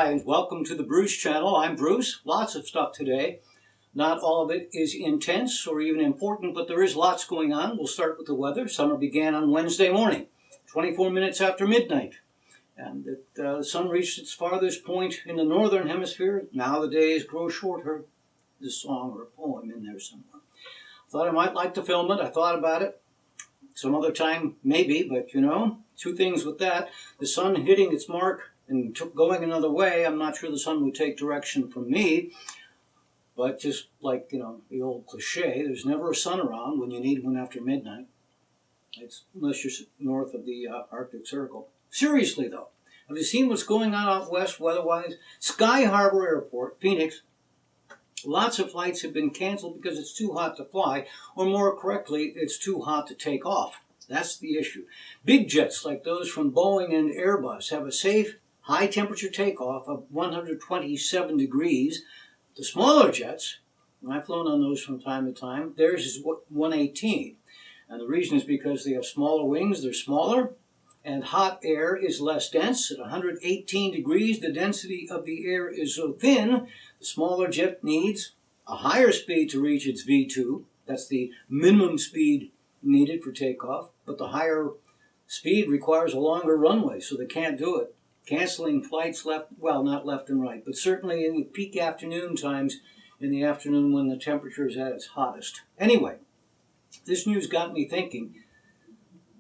and welcome to the Bruce channel. I'm Bruce. Lots of stuff today. Not all of it is intense or even important, but there is lots going on. We'll start with the weather. Summer began on Wednesday morning, 24 minutes after midnight. And the sun reached its farthest point in the northern hemisphere. Now the days grow shorter. This song or a poem in there somewhere. Thought I might like to film it. I thought about it. Some other time, maybe, but two things with that. The sun hitting its mark and going another way. I'm not sure the sun would take direction from me. But just like, the old cliche, there's never a sun around when you need one after midnight. Unless you're north of the Arctic Circle. Seriously, though, have you seen what's going on out west weather-wise? Sky Harbor Airport, Phoenix. Lots of flights have been canceled because it's too hot to fly, or more correctly, it's too hot to take off. That's the issue. Big jets like those from Boeing and Airbus have a safe, high-temperature takeoff of 127 degrees. The smaller jets, and I've flown on those from time to time, theirs is 118. And the reason is because they have smaller wings, they're smaller, and hot air is less dense. At 118 degrees, the density of the air is so thin, the smaller jet needs a higher speed to reach its V2. That's the minimum speed needed for takeoff. But the higher speed requires a longer runway, so they can't do it. Canceling flights not left and right, but certainly in the peak afternoon times, in the afternoon when the temperature is at its hottest. Anyway, this news got me thinking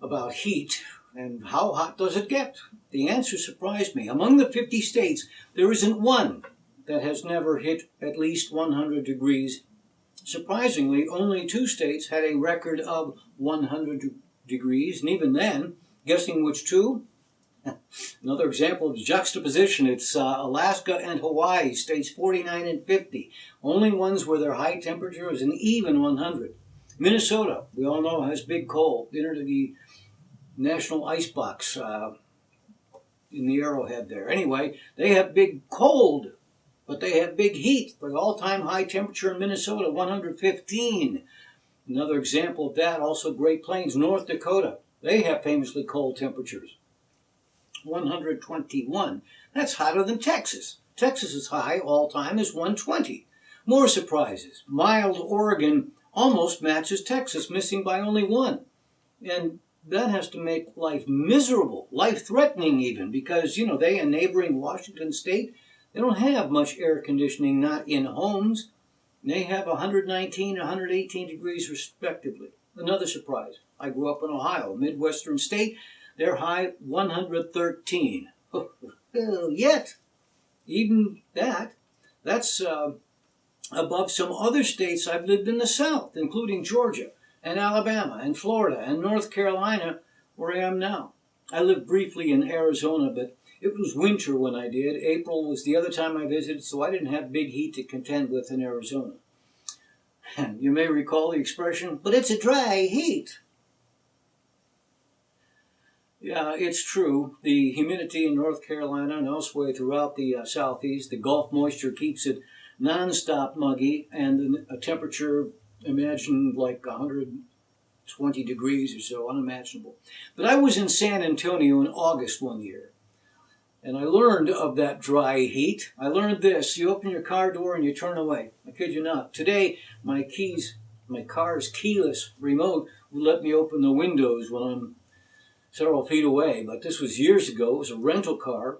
about heat. And how hot does it get? The answer surprised me. Among the 50 states, there isn't one that has never hit at least 100 degrees. Surprisingly, only 2 states had a record of 100 degrees, and even then, guessing which 2? Another example of juxtaposition, it's Alaska and Hawaii, states 49 and 50. Only ones where their high temperature is an even 100. Minnesota, we all know, has big cold. Enter the National Icebox in the Arrowhead there. Anyway, they have big cold, but they have big heat. The all-time high temperature in Minnesota, 115. Another example of that, also Great Plains, North Dakota. They have famously cold temperatures, 121. That's hotter than Texas. Texas's high all-time is 120. More surprises. Mild Oregon almost matches Texas, missing by only 1. And that has to make life miserable, life-threatening even, because, they in neighboring Washington State, they don't have much air conditioning, not in homes. They have 119 and 118 degrees respectively. Another surprise. I grew up in Ohio, a Midwestern state. Their high, 113. Yet, even that's above some other states I've lived in the South, including Georgia and Alabama and Florida and North Carolina, where I am now. I lived briefly in Arizona, but it was winter when I did. April was the other time I visited, so I didn't have big heat to contend with in Arizona. And you may recall the expression, but it's a dry heat. Yeah, it's true. The humidity in North Carolina and elsewhere throughout the southeast, the Gulf moisture keeps it nonstop muggy, and a temperature, imagine like 120 degrees or so, unimaginable. But I was in San Antonio in August one year, and I learned of that dry heat. I learned this: you open your car door and you turn away. I kid you not. Today, my car's keyless remote will let me open the windows when I'm several feet away, but this was years ago. It was a rental car.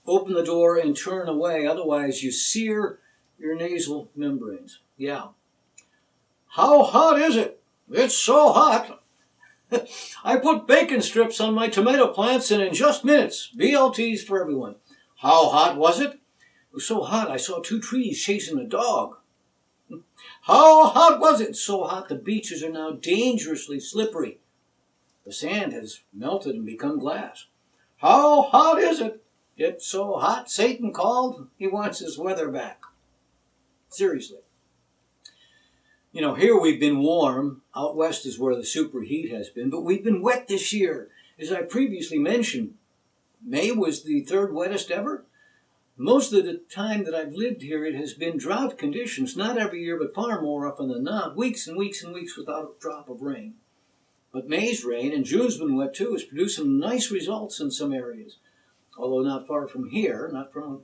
Open the door and turn away, otherwise you sear your nasal membranes. Yeah. How hot is it? It's so hot. I put bacon strips on my tomato plants, and in just minutes, BLTs for everyone. How hot was it? It was so hot I saw 2 trees chasing a dog. How hot was it? So hot the beaches are now dangerously slippery. The sand has melted and become glass. How hot is it? It's so hot Satan called. He wants his weather back. Seriously. Here we've been warm. Out west is where the superheat has been, but we've been wet this year. As I previously mentioned, May was the 3rd wettest ever. Most of the time that I've lived here, it has been drought conditions, not every year, but far more often than not. Weeks and weeks and weeks without a drop of rain. But May's rain, and June's been wet too, has produced some nice results in some areas. although not far from here,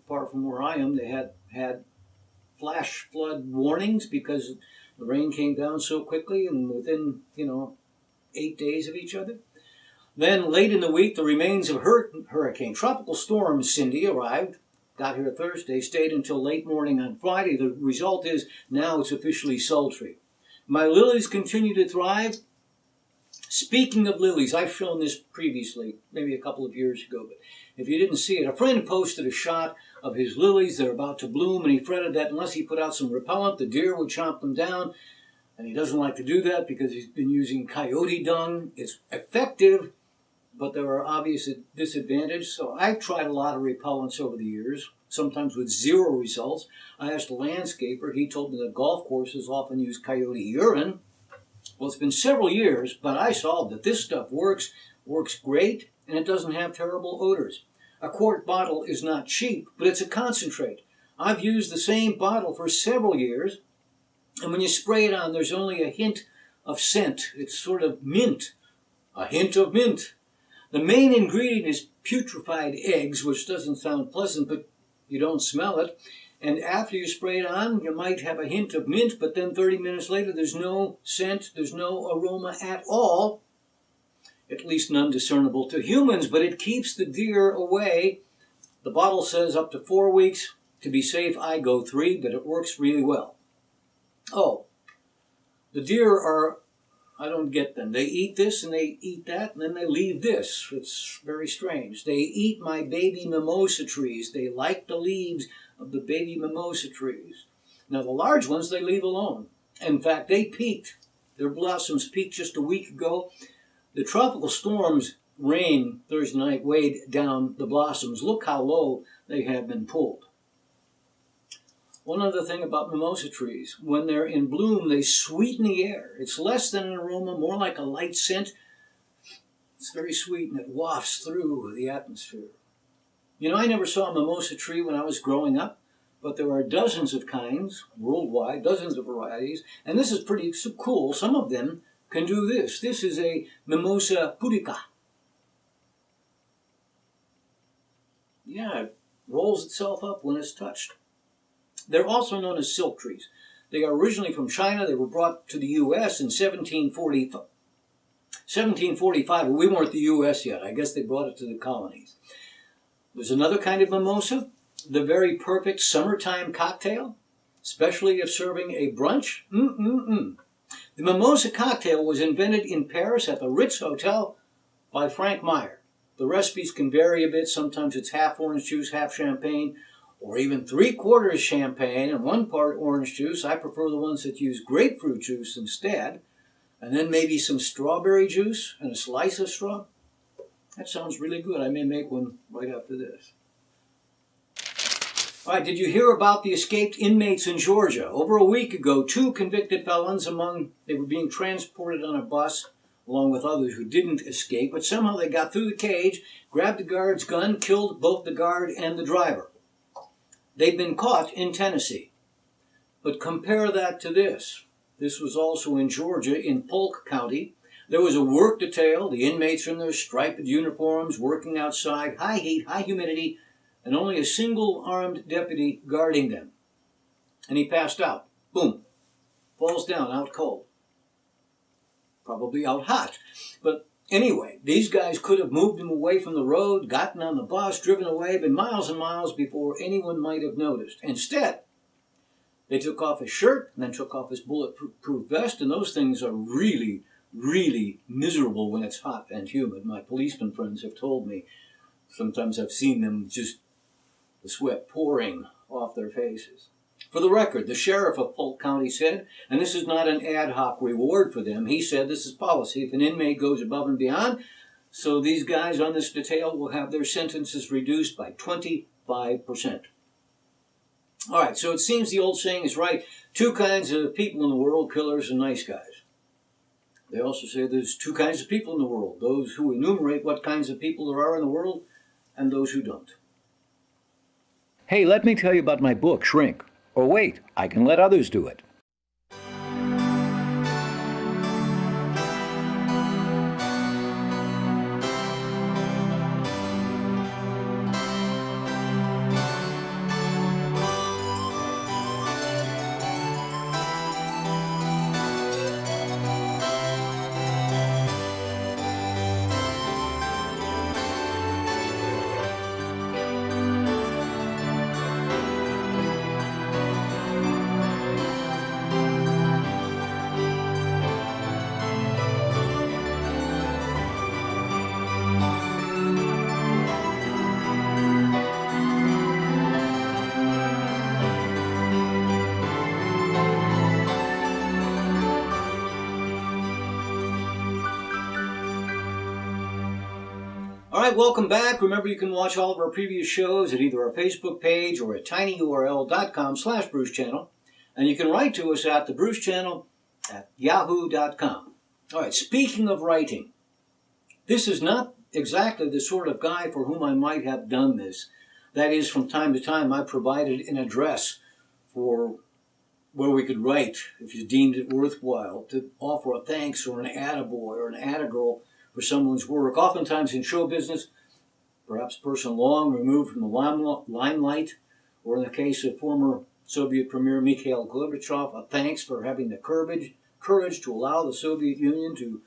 far from where I am, they had flash flood warnings because the rain came down so quickly and within 8 days of each other. Then late in the week, the remains of Hurricane Tropical Storm Cindy arrived, got here Thursday, stayed until late morning on Friday. The result is now it's officially sultry. My lilies continue to thrive. Speaking of lilies, I've shown this previously, maybe a couple of years ago, but if you didn't see it, a friend posted a shot of his lilies. They're about to bloom, and he fretted that unless he put out some repellent, the deer would chomp them down. And he doesn't like to do that because he's been using coyote dung. It's effective, but there are obvious disadvantages. So I've tried a lot of repellents over the years, sometimes with zero results. I asked a landscaper. He told me that golf courses often use coyote urine. Well, it's been several years, but I saw that this stuff works great, and it doesn't have terrible odors. A quart bottle is not cheap, but it's a concentrate. I've used the same bottle for several years, and when you spray it on, there's only a hint of scent. It's sort of mint, a hint of mint. The main ingredient is putrefied eggs, which doesn't sound pleasant, but you don't smell it. And after you spray it on, you might have a hint of mint, but then 30 minutes later, there's no scent, there's no aroma at all, at least none discernible to humans, but it keeps the deer away. The bottle says up to 4 weeks. To be safe, I go 3, but it works really well. Oh, the deer are, I don't get them. They eat this and they eat that, and then they leave this. It's very strange. They eat my baby mimosa trees. They like the leaves of the baby mimosa trees. Now, the large ones they leave alone. In fact, they peaked. Their blossoms peaked just a week ago. The tropical storm's rain Thursday night weighed down the blossoms. Look how low they have been pulled. One other thing about mimosa trees, when they're in bloom, they sweeten the air. It's less than an aroma, more like a light scent. It's very sweet and it wafts through the atmosphere. You know, I never saw a mimosa tree when I was growing up, but there are dozens of kinds worldwide, dozens of varieties, and this is pretty cool. Some of them can do this. This is a Mimosa pudica. Yeah, it rolls itself up when it's touched. They're also known as silk trees. They are originally from China. They were brought to the U.S. in 1745. We weren't the U.S. yet. I guess they brought it to the colonies. There's another kind of mimosa, the very perfect summertime cocktail, especially if serving a brunch. The mimosa cocktail was invented in Paris at the Ritz Hotel by Frank Meyer. The recipes can vary a bit. Sometimes it's half orange juice, half champagne, or even 3/4 champagne and 1 part orange juice. I prefer the ones that use grapefruit juice instead. And then maybe some strawberry juice and a slice of straw. That sounds really good. I may make one right after this. All right, did you hear about the escaped inmates in Georgia? Over a week ago, 2 convicted felons they were being transported on a bus along with others who didn't escape, but somehow they got through the cage, grabbed the guard's gun, killed both the guard and the driver. They've been caught in Tennessee. But compare that to this. This was also in Georgia, in Polk County. There was a work detail, the inmates in their striped uniforms, working outside, high heat, high humidity, and only a single armed deputy guarding them. And he passed out. Boom. Falls down, out cold. Probably out hot. But anyway, these guys could have moved him away from the road, gotten on the bus, driven away, been miles and miles before anyone might have noticed. Instead, they took off his shirt and then took off his bulletproof vest, and those things are really, really miserable when it's hot and humid. My policeman friends have told me. Sometimes I've seen them just the sweat pouring off their faces. For the record, the sheriff of Polk County said, and this is not an ad hoc reward for them, he said this is policy. If an inmate goes above and beyond, so these guys on this detail will have their sentences reduced by 25%. All right, so it seems the old saying is right. 2 kinds of people in the world, killers and nice guys. They also say there's 2 kinds of people in the world, those who enumerate what kinds of people there are in the world and those who don't. Hey, let me tell you about my book, Shrink. Or wait, I can let others do it. right, welcome back. Remember, you can watch all of our previous shows at either our Facebook page or at tinyurl.com/Bruce Channel. And you can write to us at the Bruce Channel at yahoo.com. All right, speaking of writing, this is not exactly the sort of guy for whom I might have done this. That is, from time to time, I provided an address for where we could write, if you deemed it worthwhile, to offer a thanks or an attaboy or an attagirl for someone's work. Oftentimes in show business, perhaps a person long removed from the limelight, or in the case of former Soviet Premier Mikhail Gorbachev, a thanks for having the courage to allow the Soviet Union to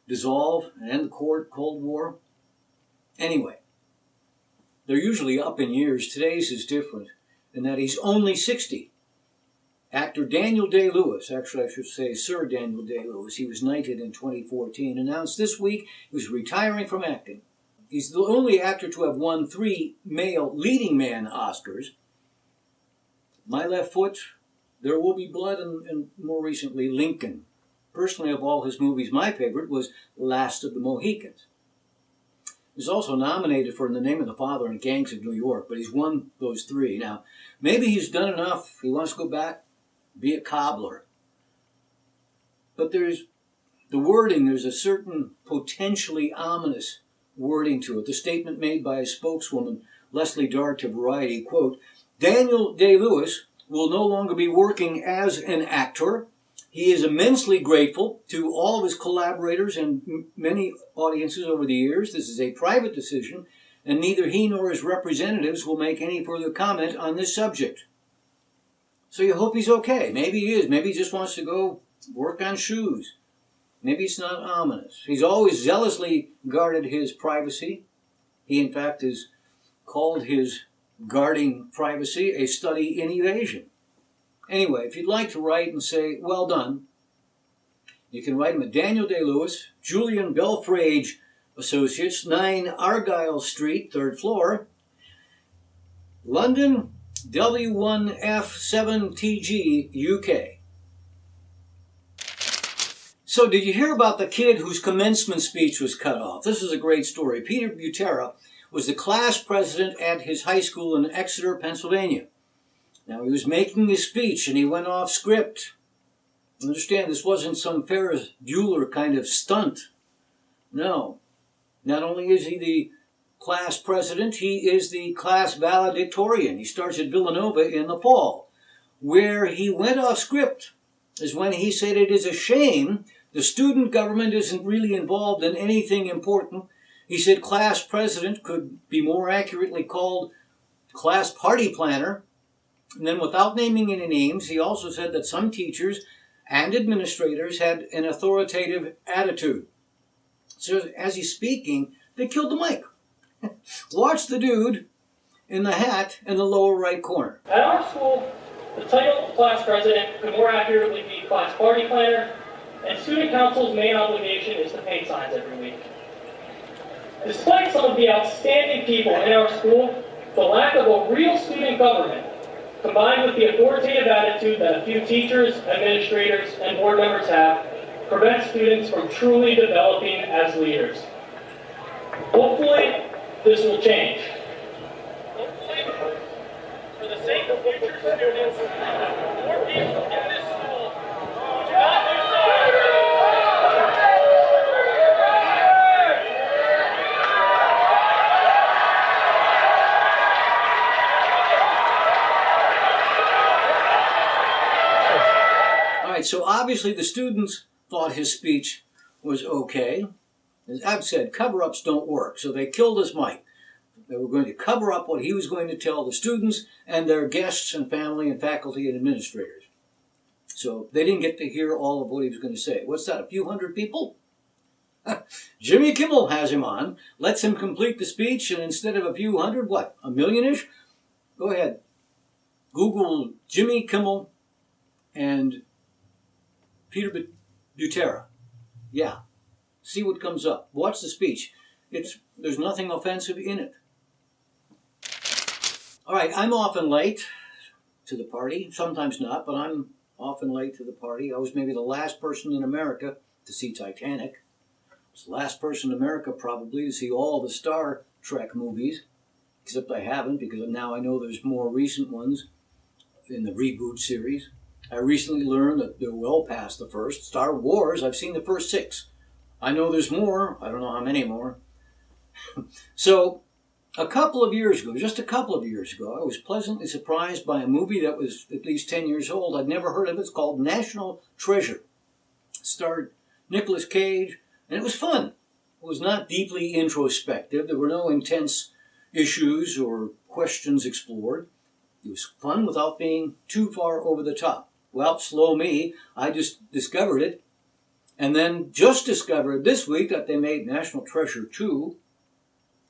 dissolve and end the Cold War. Anyway, they're usually up in years. Today's is different in that he's only 60. Actor Daniel Day-Lewis, actually I should say Sir Daniel Day-Lewis, he was knighted in 2014, announced this week he was retiring from acting. He's the only actor to have won 3 male leading man Oscars. My Left Foot, There Will Be Blood, and more recently, Lincoln. Personally, of all his movies, my favorite was Last of the Mohicans. He was also nominated for In the Name of the Father and Gangs of New York, but he's won those 3. Now, maybe he's done enough. He wants to go back, be a cobbler. But there's the wording, there's a certain potentially ominous wording to it. The statement made by a spokeswoman, Leslie Dart to Variety, quote, Daniel Day-Lewis will no longer be working as an actor. He is immensely grateful to all of his collaborators and many audiences over the years. This is a private decision, and neither he nor his representatives will make any further comment on this subject. So you hope he's okay. Maybe he is. Maybe he just wants to go work on shoes. Maybe it's not ominous. He's always zealously guarded his privacy. He, in fact, has called his guarding privacy a study in evasion. Anyway, if you'd like to write and say, well done, you can write him at Daniel Day-Lewis, Julian Belfrage Associates, 9 Argyle Street, 3rd floor, London, W1F7TG, UK. So did you hear about the kid whose commencement speech was cut off? This is a great story. Peter Butera was the class president at his high school in Exeter, Pennsylvania. Now, he was making his speech, and he went off script. Understand, this wasn't some Ferris Bueller kind of stunt. No. Not only is he the class president, he is the class valedictorian. He starts at Villanova in the fall. Where he went off script is when he said it is a shame the student government isn't really involved in anything important. He said class president could be more accurately called class party planner. And then without naming any names, he also said that some teachers and administrators had an authoritative attitude. So as he's speaking, they killed the mic. Watch the dude in the hat in the lower right corner. At our school, the title of class president could more accurately be class party planner, and student council's main obligation is to paint signs every week. Despite some of the outstanding people in our school, the lack of a real student government, combined with the authoritative attitude that a few teachers, administrators, and board members have, prevents students from truly developing as leaders. Hopefully, this will change. Hopefully, for the sake of future students, more people in this school who do not do so. So obviously the students thought his speech was okay. As I've said, cover-ups don't work, so they killed his mic. They were going to cover up what he was going to tell the students and their guests and family and faculty and administrators. So they didn't get to hear all of what he was going to say. What's that, a few hundred people? Jimmy Kimmel has him on, lets him complete the speech, and instead of a few hundred, what, a million-ish? Go ahead. Google Jimmy Kimmel and Peter Butera. Yeah. See what comes up. Watch the speech. There's nothing offensive in it. All right, I'm often late to the party. Sometimes not, but I'm often late to the party. I was maybe the last person in America to see Titanic. I was the last person in America probably to see all the star Trek movies, except I haven't because now I know there's more recent ones in the reboot series. I recently learned that they're well past the first. Star Wars, I've seen the first 6. I know there's more. I don't know how many more. So, just a couple of years ago, I was pleasantly surprised by a movie that was at least 10 years old. I'd never heard of it. It's called National Treasure. It starred Nicolas Cage, and it was fun. It was not deeply introspective. There were no intense issues or questions explored. It was fun without being too far over the top. Well, slow me, I just discovered it, and then just discovered this week that they made National Treasure 2,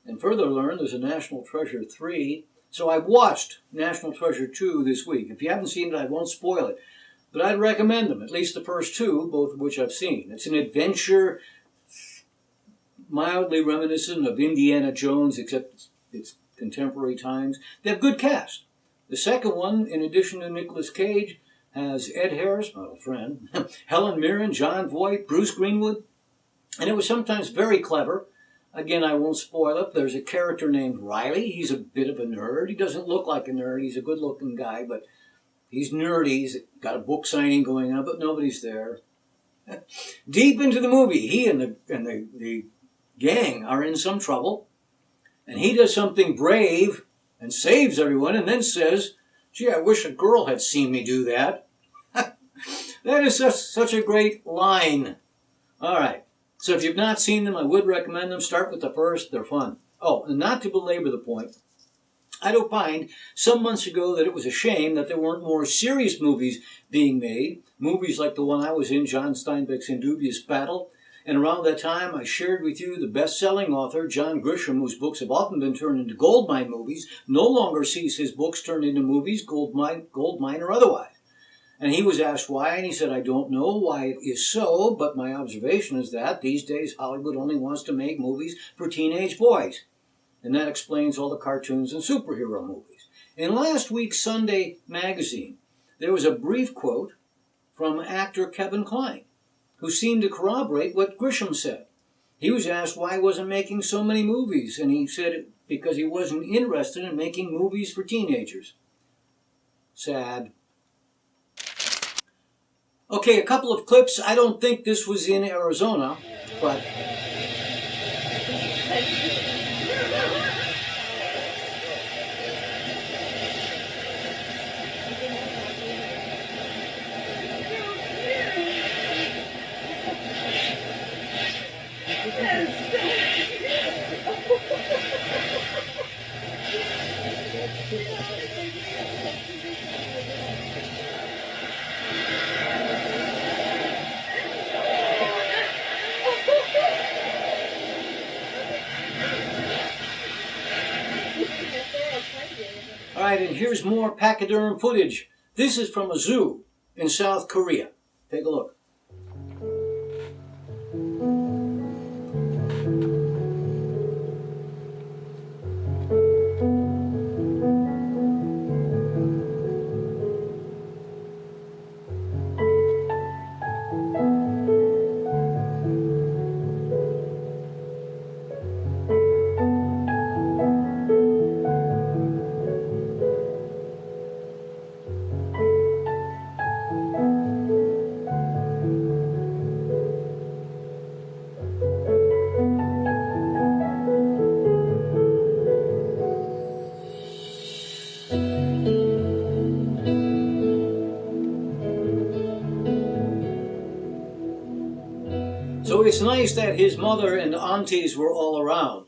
and further learned there's a National Treasure 3. So I watched National Treasure 2 this week. If you haven't seen it, I won't spoil it. But I'd recommend them, at least the first 2, both of which I've seen. It's an adventure, mildly reminiscent of Indiana Jones, except it's contemporary times. They have good cast. The second one, in addition to Nicolas Cage, has Ed Harris, my old friend, Helen Mirren, Jon Voight, Bruce Greenwood, and it was sometimes very clever. Again, I won't spoil it. There's a character named Riley. He's a bit of a nerd. He doesn't look like a nerd. He's a good-looking guy, but he's nerdy. He's got a book signing going on, but nobody's there. Deep into the movie, he and the gang are in some trouble, and he does something brave and saves everyone, and then says, "Gee, I wish a girl had seen me do that." That is such a great line. All right. So if you've not seen them, I would recommend them. Start with the first. They're fun. Oh, and not to belabor the point, I'd opined some months ago that it was a shame that there weren't more serious movies being made. Movies like the one I was in, John Steinbeck's Indubious Battle. And around that time, I shared with you the best-selling author, John Grisham, whose books have often been turned into goldmine movies, no longer sees his books turned into movies, goldmine or otherwise. And he was asked why, and he said, "I don't know why it is so, but my observation is that these days Hollywood only wants to make movies for teenage boys." And that explains all the cartoons and superhero movies. In last week's Sunday magazine, there was a brief quote from actor Kevin Kline, who seemed to corroborate what Grisham said. He was asked why he wasn't making so many movies, and he said because he wasn't interested in making movies for teenagers. Sad. Okay, a couple of clips. I don't think this was in Arizona, but... All right, and here's more pachyderm footage. This is from a zoo in South Korea. Take a look. So it's nice that his mother and aunties were all around.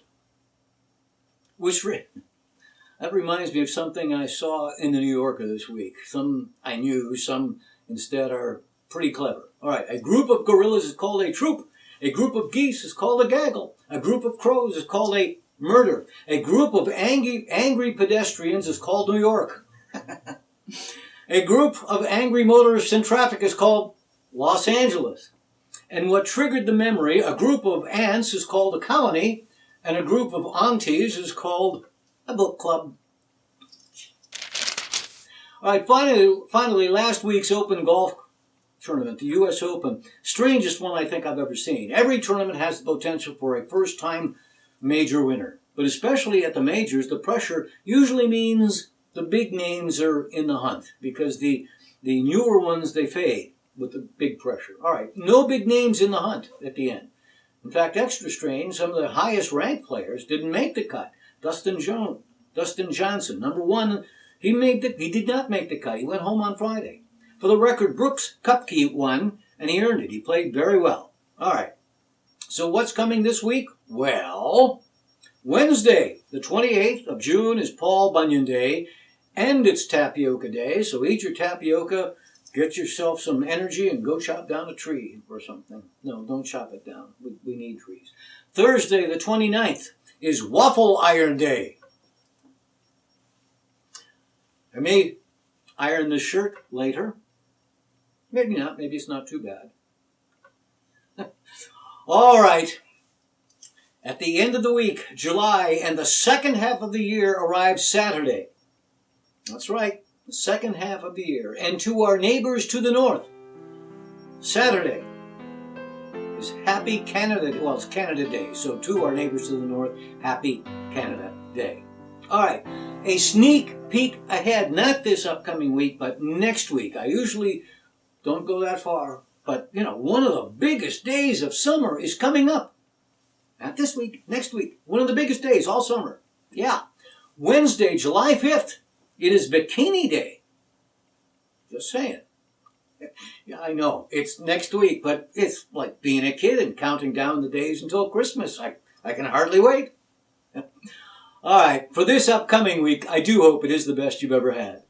That reminds me of something I saw in the New Yorker this week. Some I knew, some instead are pretty clever. All right, a group of gorillas is called a troop. A group of geese is called a gaggle. A group of crows is called a murder. A group of angry pedestrians is called New York. A group of angry motorists in traffic is called Los Angeles. And what triggered the memory, a group of ants is called a colony, and a group of aunties is called a book club. All right, finally, last week's Open Golf Tournament, the U.S. Open, strangest one I think I've ever seen. Every tournament has the potential for a first-time major winner. but especially at the majors, the pressure usually means the big names are in the hunt because the newer ones, they fade with the big pressure. All right, no big names in the hunt at the end. In fact, extra strange, some of the highest ranked players didn't make the cut. Dustin Johnson, number one, he did not make the cut. He went home on Friday. For the record, Brooks Koepka won, and he earned it. He played very well. All right. So what's coming this week? Well, Wednesday, the 28th of June, is Paul Bunyan Day, and it's Tapioca Day. So eat your tapioca, get yourself some energy, and go chop down a tree or something. No, don't chop it down. We need trees. Thursday, the 29th, is Waffle Iron Day. I may iron this shirt later. Maybe not. Maybe it's not too bad. All right. At the end of the week, July, and the second half of the year arrives Saturday. That's right, the second half of the year. And to our neighbors to the north, Saturday is Happy Canada Day. Well, it's Canada Day. So to our neighbors to the north, Happy Canada Day. All right, a sneak peek ahead, not this upcoming week, but next week. I usually don't go that far, but, one of the biggest days of summer is coming up. Not this week, next week. One of the biggest days all summer. Yeah. Wednesday, July 5th, it is Bikini Day. Just saying. Yeah, I know, it's next week, but it's like being a kid and counting down the days until Christmas. I can hardly wait. All right, for this upcoming week, I do hope it is the best you've ever had.